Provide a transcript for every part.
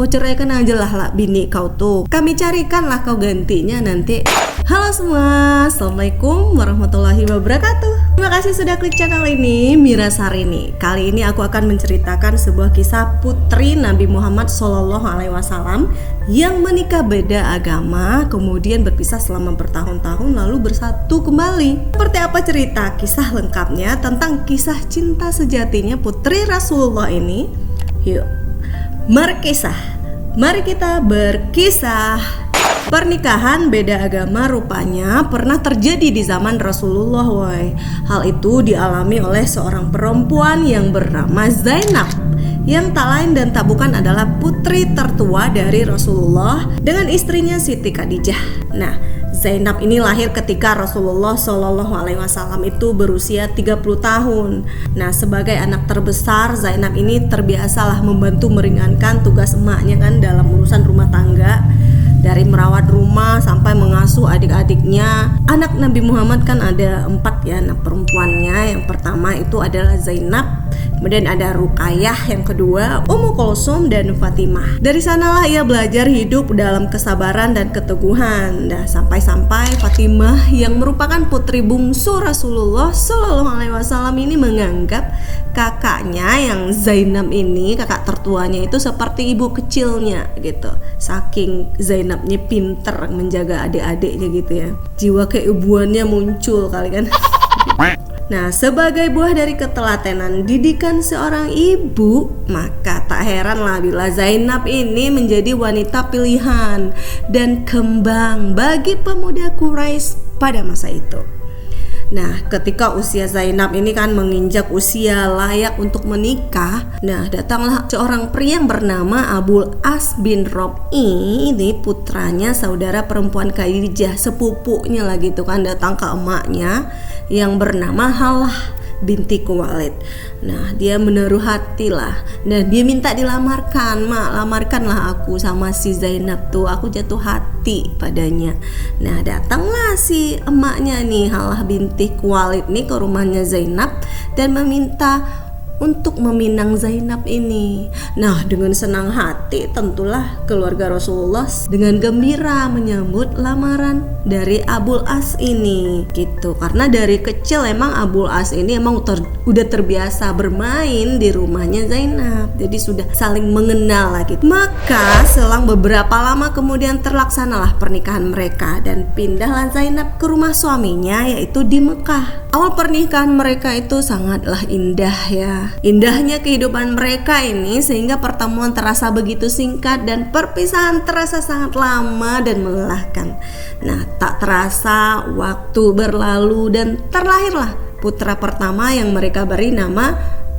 kau ceraikan aja lah bini kau tuh, kami carikan lah kau gantinya nanti. Halo semua, assalamualaikum warahmatullahi wabarakatuh. Terima kasih sudah klik channel ini, Mira Sarini. Kali ini aku akan menceritakan sebuah kisah putri Nabi Muhammad SAW yang menikah beda agama, kemudian berpisah selama bertahun-tahun lalu bersatu kembali. Seperti apa cerita kisah lengkapnya tentang kisah cinta sejatinya putri Rasulullah ini? Yuk, mari kita berkisah. Pernikahan beda agama rupanya pernah terjadi di zaman Rasulullah, woy. Hal itu dialami oleh seorang perempuan yang bernama Zainab, yang tak lain dan tak bukan adalah putri tertua dari Rasulullah dengan istrinya Siti Khadijah. Nah, Zainab ini lahir ketika Rasulullah SAW itu berusia 30 tahun. Nah, sebagai anak terbesar, Zainab ini terbiasalah membantu meringankan tugas emaknya kan dalam urusan rumah tangga. Dari merawat rumah sampai mengasuh adik-adiknya. Anak Nabi Muhammad kan ada 4 ya anak perempuannya. Yang pertama itu adalah Zainab, kemudian ada Ruqayyah, yang kedua Ummu Kulsum dan Fatimah. Dari sanalah ia belajar hidup dalam kesabaran dan keteguhan. Sampai-sampai Fatimah yang merupakan putri bungsu Rasulullah SAW ini menganggap kakaknya yang Zainab ini, kakak tertuanya itu seperti ibu kecilnya gitu. Saking Zainabnya pinter menjaga adik-adiknya gitu ya. Jiwa keibuannya muncul kali kan. Nah, sebagai buah dari ketelatenan didikan seorang ibu, maka tak heranlah bila Zainab ini menjadi wanita pilihan dan kembang bagi pemuda Quraisy pada masa itu. Nah, ketika usia Zainab ini kan menginjak usia layak untuk menikah, nah datanglah seorang pria yang bernama Abul As bin Rob'i. Ini putranya saudara perempuan Khadijah, sepupunya lah gitu kan, datang ke emaknya yang bernama Halah binti Khuwailid. Nah, dia menaruh hati lah. Nah, dia minta dilamarkan, mak, lamarkanlah aku sama si Zainab tuh, aku jatuh hati padanya. Nah, datanglah si emaknya nih, Halah binti Khuwailid nih ke rumahnya Zainab dan meminta untuk meminang Zainab ini. Nah, dengan senang hati tentulah keluarga Rasulullah dengan gembira menyambut lamaran dari Abul As ini gitu. Karena dari kecil emang Abul As ini emang udah terbiasa bermain di rumahnya Zainab. Jadi sudah saling mengenal lah gitu. Maka selang beberapa lama kemudian terlaksanalah pernikahan mereka dan pindahlah Zainab ke rumah suaminya yaitu di Mekah. Awal pernikahan mereka itu sangatlah indah ya. Indahnya kehidupan mereka ini sehingga pertemuan terasa begitu singkat dan perpisahan terasa sangat lama dan melelahkan. Nah, tak terasa waktu berlalu dan terlahirlah putra pertama yang mereka beri nama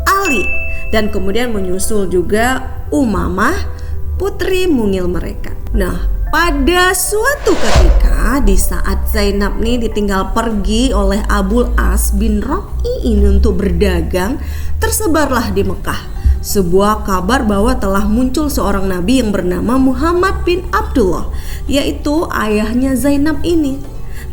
Ali, dan kemudian menyusul juga Umamah, putri mungil mereka. Nah, pada suatu ketika di saat Zainab nih ditinggal pergi oleh Abul As bin Rob'i ini untuk berdagang, tersebarlah di Mekah sebuah kabar bahwa telah muncul seorang nabi yang bernama Muhammad bin Abdullah, yaitu ayahnya Zainab ini.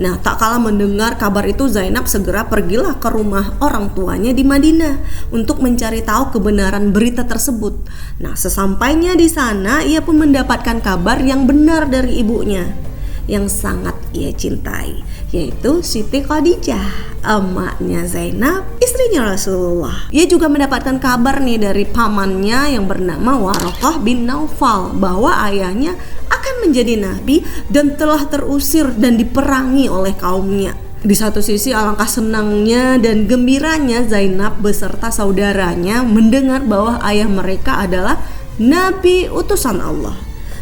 Nah, tak kalah mendengar kabar itu, Zainab segera pergilah ke rumah orang tuanya di Madinah untuk mencari tahu kebenaran berita tersebut. Nah, sesampainya di sana, ia pun mendapatkan kabar yang benar dari ibunya yang sangat ia cintai, yaitu Siti Khadijah, emaknya Zainab, istrinya Rasulullah. Ia juga mendapatkan kabar nih dari pamannya yang bernama Waraqah bin Naufal bahwa ayahnya akan menjadi nabi dan telah terusir dan diperangi oleh kaumnya. Di satu sisi alangkah senangnya dan gembiranya Zainab beserta saudaranya mendengar bahwa ayah mereka adalah nabi utusan Allah.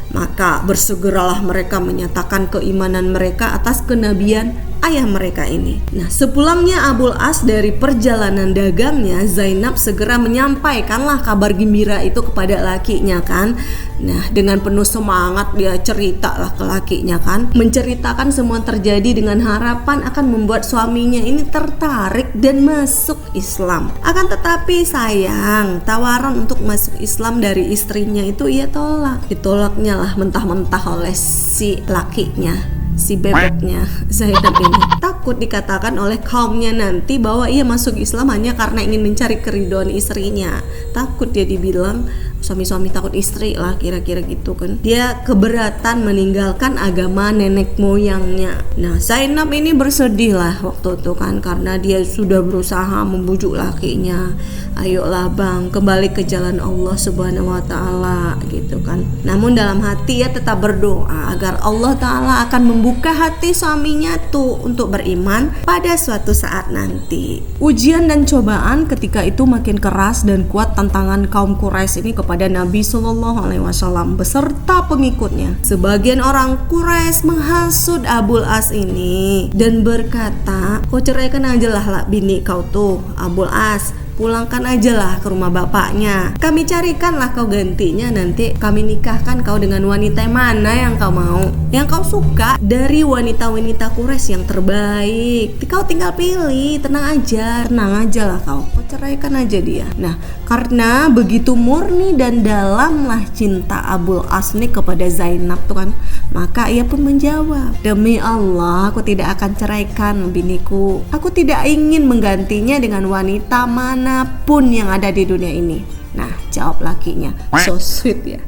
Maka bersegeralah mereka menyatakan keimanan mereka atas kenabian ayah mereka ini. Nah, sepulangnya Abul As dari perjalanan dagangnya, Zainab segera menyampaikanlah kabar gembira itu kepada lakinya kan. Nah, dengan penuh semangat dia ceritalah ke lakinya kan, menceritakan semua terjadi dengan harapan akan membuat suaminya ini tertarik dan masuk Islam. Akan tetapi sayang, tawaran untuk masuk Islam dari istrinya itu ia tolak. Ditolaknya lah mentah-mentah oleh si lakinya, si bebeknya Zainab ini. Takut dikatakan oleh kaumnya nanti bahwa ia masuk Islam hanya karena ingin mencari keridhaan istrinya. Takut dia dibilang suami-suami takut istri lah kira-kira gitu kan. Dia keberatan meninggalkan agama nenek moyangnya. Nah Zainab ini bersedih lah waktu itu kan, karena dia sudah berusaha membujuk lakinya, ayolah bang kembali ke jalan Allah subhanahu wa ta'ala gitu kan. Namun dalam hati ya tetap berdoa agar Allah ta'ala akan membuka hati suaminya tuh untuk beriman pada suatu saat nanti. Ujian dan cobaan ketika itu makin keras dan kuat tantangan kaum Quraisy ini kepada Nabi SAW beserta pengikutnya. Sebagian orang Quraisy menghasut Abul As ini dan berkata, kau ceraikan aja lah bini kau tuh Abul As, pulangkan aja lah ke rumah bapaknya, kami carikanlah kau gantinya, nanti kami nikahkan kau dengan wanita mana yang kau mau, yang kau suka dari wanita-wanita Quraisy yang terbaik. Kau tinggal pilih, tenang aja lah kau ceraikan aja dia. Nah karena begitu murni dan dalamlah cinta Abul As nih kepada Zainab tuh kan, maka ia pun menjawab, demi Allah aku tidak akan ceraikan biniku, aku tidak ingin menggantinya dengan wanita manapun yang ada di dunia ini. Nah jawab lakinya, so sweet ya.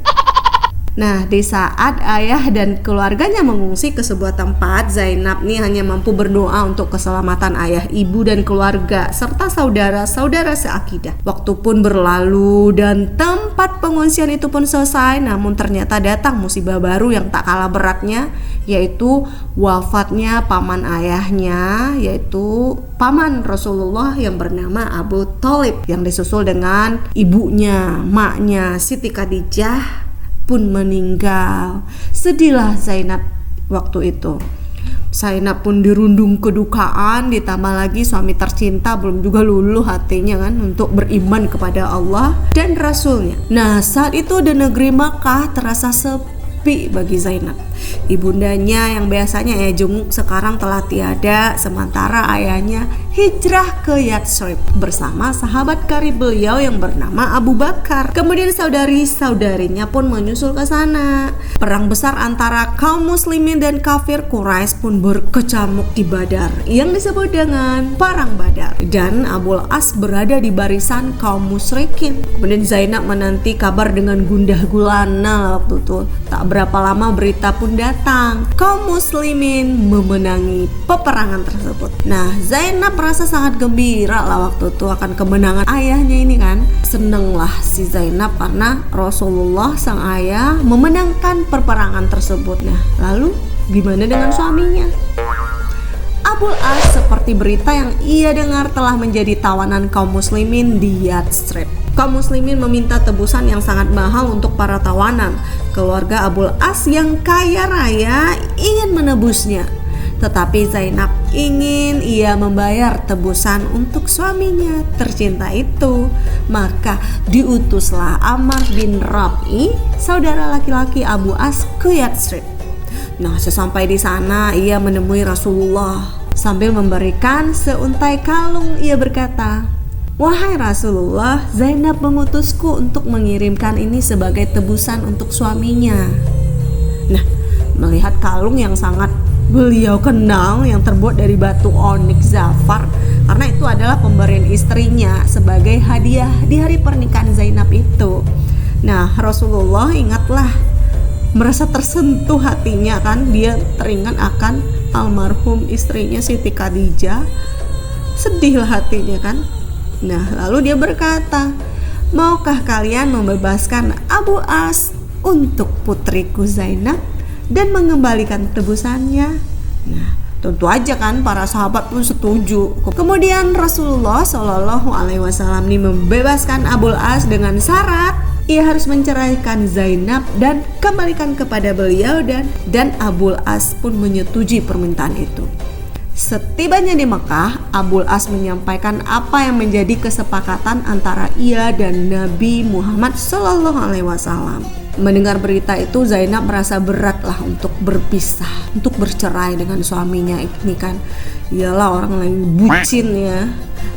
Nah di saat ayah dan keluarganya mengungsi ke sebuah tempat, Zainab nih hanya mampu berdoa untuk keselamatan ayah, ibu dan keluarga serta saudara-saudara seakidah. Waktu pun berlalu dan tempat pengungsian itu pun selesai, namun ternyata datang musibah baru yang tak kalah beratnya, yaitu wafatnya paman ayahnya, yaitu paman Rasulullah yang bernama Abu Thalib, yang disusul dengan ibunya, maknya Siti Khadijah pun meninggal. Sedihlah Zainab waktu itu. Zainab pun dirundung kedukaan, ditambah lagi suami tercinta belum juga luluh hatinya kan untuk beriman kepada Allah dan Rasulnya. Nah saat itu di negeri Makkah terasa sepi bagi Zainab. Ibundanya yang biasanya ia jenguk sekarang telah tiada, sementara ayahnya hijrah ke Yatsrib bersama sahabat karib beliau yang bernama Abu Bakar. Kemudian saudari-saudarinya pun menyusul ke sana. Perang besar antara kaum muslimin dan kafir Quraisy pun berkecamuk di Badar yang disebut dengan Perang Badar, dan Abul As berada di barisan kaum musyrikin. Kemudian Zainab menanti kabar dengan gundah gulana waktu itu. Tak berapa lama berita pun datang, kaum muslimin memenangi peperangan tersebut. Nah Zainab merasa sangat gembira lah waktu itu akan kemenangan ayahnya ini kan. Senenglah si Zainab karena Rasulullah sang ayah memenangkan peperangan tersebut. Nah lalu gimana dengan suaminya? Abul As seperti berita yang ia dengar telah menjadi tawanan kaum muslimin di Yatsrib. Kaum muslimin meminta tebusan yang sangat mahal untuk para tawanan. Keluarga Abul As yang kaya raya ingin menebusnya, tetapi Zainab ingin ia membayar tebusan untuk suaminya tercinta itu. Maka diutuslah Ammar bin Rabi, saudara laki-laki Abu As, ke Yatsrib. Nah sesampai di sana ia menemui Rasulullah. Sambil memberikan seuntai kalung, ia berkata, wahai Rasulullah, Zainab mengutusku untuk mengirimkan ini sebagai tebusan untuk suaminya. Nah, melihat kalung yang sangat beliau kenal yang terbuat dari batu onyx zafar, karena itu adalah pemberian istrinya sebagai hadiah di hari pernikahan Zainab itu. Nah, Rasulullah ingatlah, merasa tersentuh hatinya kan, dia teringat akan almarhum istrinya Siti Khadijah. Sedihlah hatinya kan. Nah lalu dia berkata, maukah kalian membebaskan Abu As untuk putriku Zainab dan mengembalikan tebusannya? Nah tentu aja kan para sahabat pun setuju. Kemudian Rasulullah SAW ini membebaskan Abul As dengan syarat ia harus menceraikan Zainab dan kembalikan kepada beliau, dan Abul As pun menyetujui permintaan itu. Setibanya di Mekah, Abul As menyampaikan apa yang menjadi kesepakatan antara ia dan Nabi Muhammad SAW. Mendengar berita itu, Zainab merasa beratlah untuk berpisah, untuk bercerai dengan suaminya ini kan. Iyalah orang lagi bucin ya,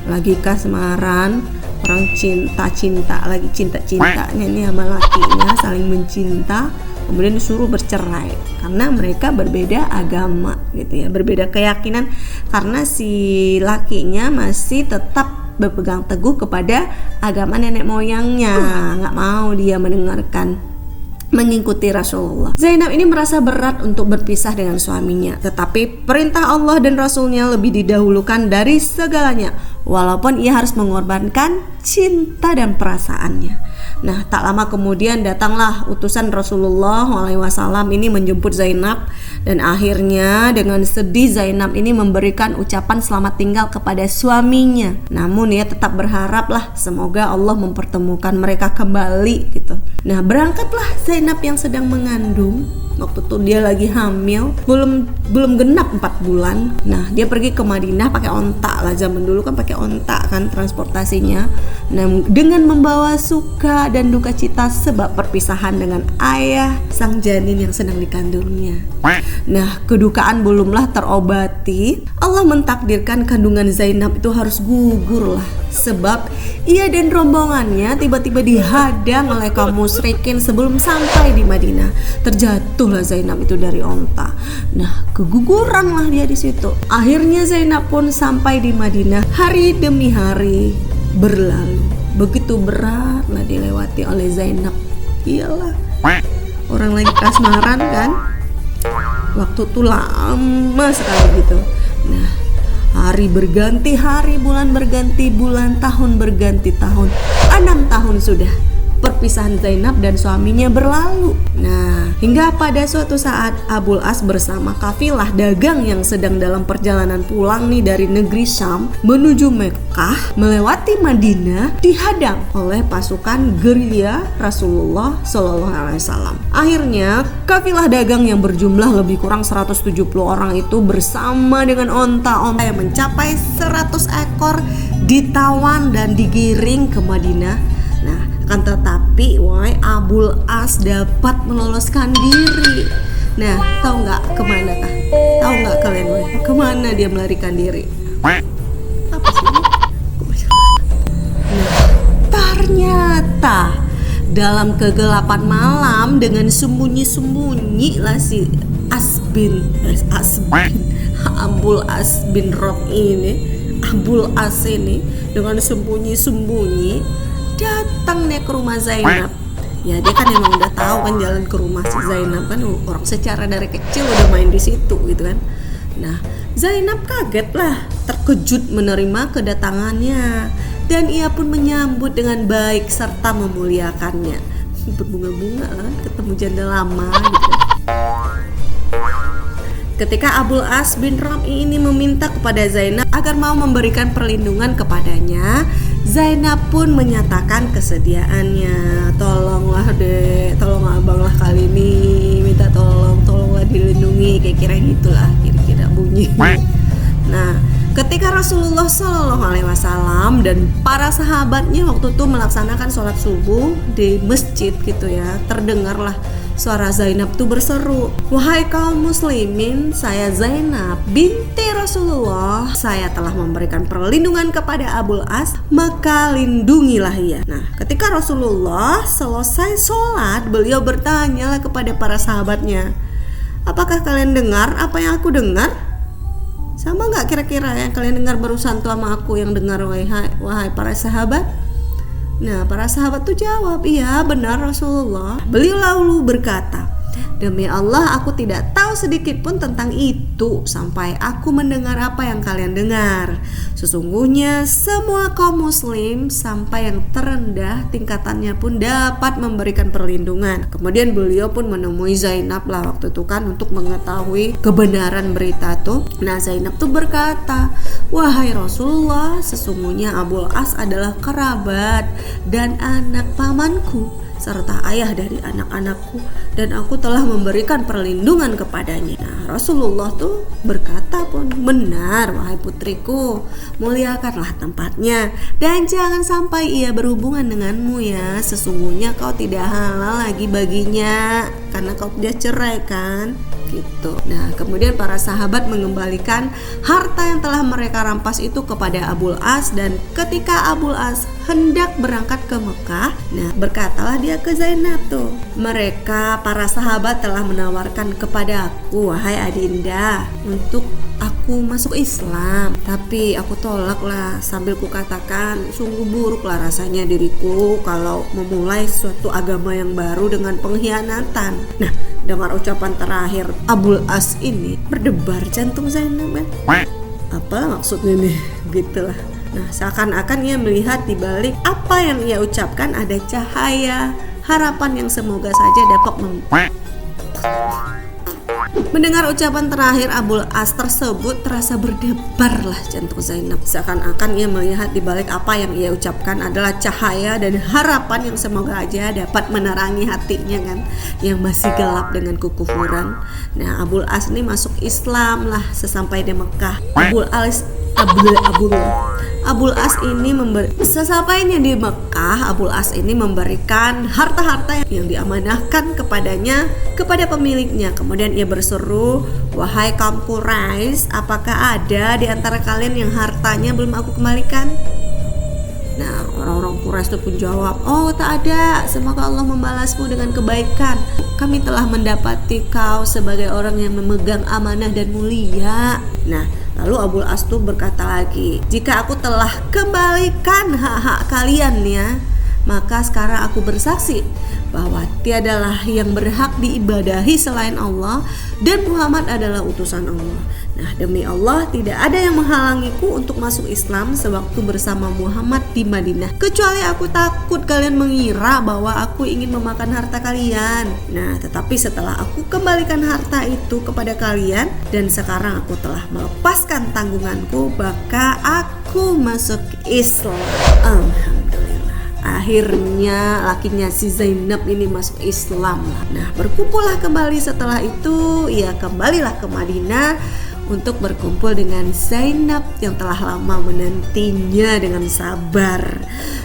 lagi kasmaran, orang cinta-cinta, lagi cinta-cintanya nih sama lakinya, saling mencinta, kemudian disuruh bercerai karena mereka berbeda agama gitu ya, berbeda keyakinan, karena si lakinya masih tetap berpegang teguh kepada agama nenek moyangnya, nggak mau dia mengikuti Rasulullah. Zainab ini merasa berat untuk berpisah dengan suaminya, tetapi perintah Allah dan Rasulnya lebih didahulukan dari segalanya, walaupun ia harus mengorbankan cinta dan perasaannya. Nah, tak lama kemudian datanglah utusan Rasulullah SAW ini menjemput Zainab, dan akhirnya dengan sedih Zainab ini memberikan ucapan selamat tinggal kepada suaminya. Namun ia tetap berharaplah semoga Allah mempertemukan mereka kembali gitu. Nah, berangkatlah Zainab yang sedang mengandung. Waktu itu dia lagi hamil, belum genap 4 bulan. Nah, dia pergi ke Madinah pakai onta lah, zaman dulu kan pakai onta kan transportasinya. Nah, dengan membawa suka dan duka cita sebab perpisahan dengan ayah sang janin yang sedang dikandungnya. Nah, kedukaan belumlah terobati, Allah mentakdirkan kandungan Zainab itu harus gugur lah, sebab ia dan rombongannya tiba-tiba dihadang oleh kaum musyrikin sebelum sampai di Madinah. Terjatuhlah Zainab itu dari onta. Nah, keguguranlah dia di situ. Akhirnya Zainab pun sampai di Madinah. Hari demi hari berlalu. Begitu beratlah dilewati oleh Zainab. Iyalah, orang lagi kasmaran kan, waktu tuh lama sekali gitu. Nah, hari berganti hari, bulan berganti bulan, tahun berganti tahun. 6 tahun sudah perpisahan Zainab dan suaminya berlalu. Nah, hingga pada suatu saat Abul As bersama kafilah dagang yang sedang dalam perjalanan pulang nih dari negeri Syam menuju Mekkah, melewati Madinah, dihadang oleh pasukan gerilya Rasulullah SAW. Akhirnya kafilah dagang yang berjumlah lebih kurang 170 orang itu bersama dengan onta-onta yang mencapai 100 ekor ditawan dan digiring ke Madinah. Kan tetapi Abul As dapat meloloskan diri. Nah, tahu nggak kemana kah? Tahu nggak kalian kemana dia melarikan diri? Apa sih? Nah, ternyata dalam kegelapan malam dengan sembunyi-sembunyi lah si Abul As bin Rob ini, Abul As ini dengan sembunyi-sembunyi datang nih ke rumah Zainab. Ya, dia kan emang udah tahu kan jalan ke rumah si Zainab, kan orang secara dari kecil udah main di situ gitu kan. Nah, Zainab kaget lah, terkejut menerima kedatangannya, dan ia pun menyambut dengan baik serta memuliakannya. Berbunga-bunga kan, ketemu janda lama gitu. Ketika Abul As bin Rabi ini meminta kepada Zainab agar mau memberikan perlindungan kepadanya, Zainab pun menyatakan kesediaannya. Tolonglah dek, tolong abang lah kali ini, minta tolonglah dilindungi, kira-kira gitulah, kira-kira bunyi. Nah, ketika Rasulullah SAW dan para sahabatnya waktu itu melaksanakan sholat subuh di masjid gitu ya, terdengarlah suara Zainab tuh berseru, "Wahai kaum muslimin, saya Zainab binti Rasulullah. Saya telah memberikan perlindungan kepada Abul As, maka lindungilah ia." Nah, ketika Rasulullah selesai sholat, beliau bertanya kepada para sahabatnya, "Apakah kalian dengar apa yang aku dengar? Sama gak kira-kira yang kalian dengar barusan tuh sama aku yang dengar, wahai para sahabat?" Nah, para sahabat tuh jawab, "Iya benar Rasulullah." Beliau lalu berkata, "Demi Allah, aku tidak tahu sedikit pun tentang itu sampai aku mendengar apa yang kalian dengar. Sesungguhnya semua kaum muslim sampai yang terendah tingkatannya pun dapat memberikan perlindungan." Kemudian beliau pun menemui Zainab lah waktu itu kan untuk mengetahui kebenaran berita tuh. Nah, Zainab tuh berkata, "Wahai Rasulullah, sesungguhnya Abul As adalah kerabat dan anak pamanku serta ayah dari anak-anakku, dan aku telah memberikan perlindungan kepadanya." Nah, Rasulullah tuh berkata pun, "Benar wahai putriku, muliakanlah tempatnya dan jangan sampai ia berhubungan denganmu ya. Sesungguhnya kau tidak halal lagi baginya karena kau sudah cerai kan." Gitu. Nah, kemudian para sahabat mengembalikan harta yang telah mereka rampas itu kepada Abul As, dan ketika Abul As hendak berangkat ke Mekah, nah berkatalah dia ke Zainab tuh, "Mereka para sahabat telah menawarkan kepada aku, wahai adinda, untuk aku aku masuk Islam. Tapi aku tolak lah sambil kukatakan sungguh buruk lah rasanya diriku kalau memulai suatu agama yang baru dengan pengkhianatan. Nah, dengan ucapan terakhir Abul As ini berdebar jantung Zainab kan. Apa maksudnya nih? Gitulah. Nah, seakan-akan ia melihat di balik apa yang ia ucapkan ada cahaya harapan yang semoga saja dapat Mendengar ucapan terakhir Abul As tersebut, terasa berdebarlah jantung Zainab. Seakan-akan ia melihat di balik apa yang ia ucapkan adalah cahaya dan harapan yang semoga aja dapat menerangi hatinya kan, yang masih gelap dengan kekufuran. Nah, Abul As ini masuk Islam lah sesampai di Mekah. Abul As ini sesampainya di Mekah, Abul As ini memberikan harta-harta yang diamanahkan kepadanya kepada pemiliknya. Kemudian ia berseru, "Wahai kaum Quraisy, apakah ada di antara kalian yang hartanya belum aku kembalikan?" Nah, orang-orang Quraisy itu pun jawab, "Oh, tak ada. Semoga Allah membalasmu dengan kebaikan. Kami telah mendapati kau sebagai orang yang memegang amanah dan mulia." Nah, lalu Abul As tuh berkata lagi, "Jika aku telah kembalikan hak-hak kalian ya, maka sekarang aku bersaksi bahwa tiadalah yang berhak diibadahi selain Allah dan Muhammad adalah utusan Allah. Nah, demi Allah tidak ada yang menghalangiku untuk masuk Islam sewaktu bersama Muhammad di Madinah, kecuali aku takut kalian mengira bahwa aku ingin memakan harta kalian. Nah, tetapi setelah aku kembalikan harta itu kepada kalian dan sekarang aku telah melepaskan tanggunganku, maka aku masuk Islam." Alhamdulillah. Akhirnya lakinya si Zainab ini masuk Islam. Nah, berkumpullah kembali setelah itu. Ia kembalilah ke Madinah untuk berkumpul dengan Zainab yang telah lama menantinya dengan sabar.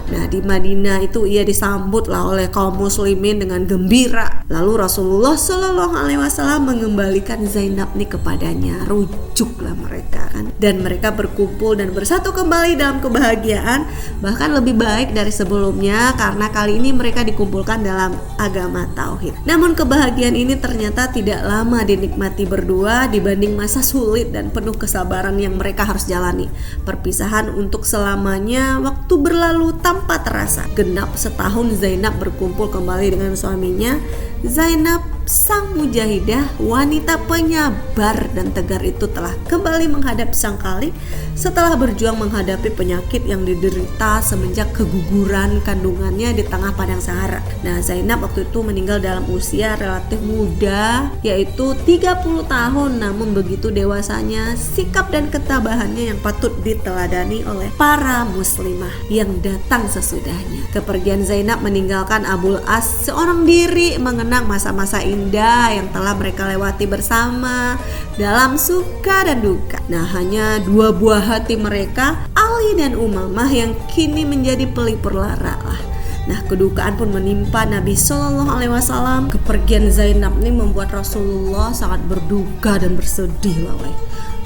Nah, di Madinah itu ia disambutlah oleh kaum muslimin dengan gembira. Lalu Rasulullah Shallallahu Alaihi Wasallam mengembalikan Zainab nih kepadanya, rujuklah mereka kan, dan mereka berkumpul dan bersatu kembali dalam kebahagiaan, bahkan lebih baik dari sebelumnya karena kali ini mereka dikumpulkan dalam agama tauhid. Namun kebahagiaan ini ternyata tidak lama dinikmati berdua dibanding masa sulit dan penuh kesabaran yang mereka harus jalani. Perpisahan untuk selamanya waktu berlalu tanpa terasa. Genap setahun Zainab berkumpul kembali dengan suaminya. Zainab, sang mujahidah, wanita penyabar dan tegar itu telah kembali menghadap sang khalik setelah berjuang menghadapi penyakit yang diderita semenjak keguguran kandungannya di tengah padang Sahara. Nah, Zainab waktu itu meninggal dalam usia relatif muda, yaitu 30 tahun. Namun begitu dewasanya, sikap dan ketabahannya yang patut diteladani oleh para muslimah yang datang sesudahnya. Kepergian Zainab meninggalkan Abul As seorang diri mengenang masa-masa indah yang telah mereka lewati bersama dalam suka dan duka. Nah, hanya dua buah hati mereka, Ali dan Umamah, yang kini menjadi pelipur lara lah. Nah, kedukaan pun menimpa Nabi Shallallahu Alaihi Wasallam. Kepergian Zainab ini membuat Rasulullah sangat berduka dan bersedih lah,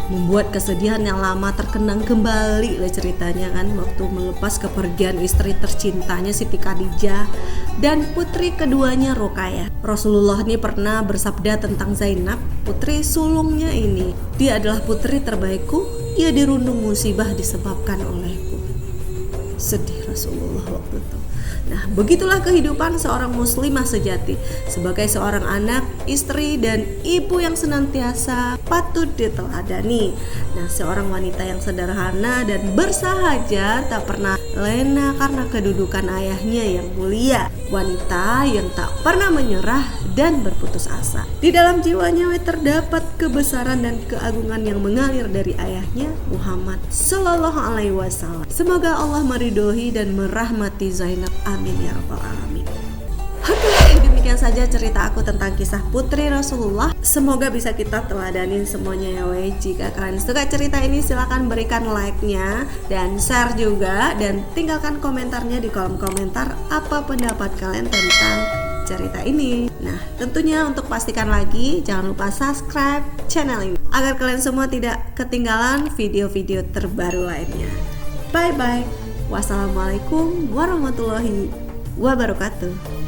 membuat kesedihan yang lama terkenang kembali lah ceritanya kan, waktu melepas kepergian istri tercintanya Siti Khadijah dan putri keduanya Ruqayyah. Rasulullah ini pernah bersabda tentang Zainab, putri sulungnya ini, "Dia adalah putri terbaikku, ia dirundung musibah disebabkan olehku." Sedih Rasulullah waktu itu. Nah, begitulah kehidupan seorang muslimah sejati, sebagai seorang anak, istri, dan ibu yang senantiasa patut diteladani. Nah, seorang wanita yang sederhana dan bersahaja, tak pernah lena karena kedudukan ayahnya yang mulia. Wanita yang tak pernah menyerah dan berputus asa. Di dalam jiwanya terdapat kebesaran dan keagungan yang mengalir dari ayahnya Muhammad Sallallahu Alaihi Wasallam. Semoga Allah meridhoi dan merahmati Zainab. Amin ya rabbal alamin. Oke, demikian saja cerita aku tentang kisah putri Rasulullah. Semoga bisa kita teladanin semuanya ya weh. Jika kalian suka cerita ini, silahkan berikan like-nya dan share juga, dan tinggalkan komentarnya di kolom komentar apa pendapat kalian tentang cerita ini. Nah, tentunya untuk pastikan lagi, jangan lupa subscribe channel ini agar kalian semua tidak ketinggalan video-video terbaru lainnya. Bye bye. Wassalamualaikum warahmatullahi wabarakatuh.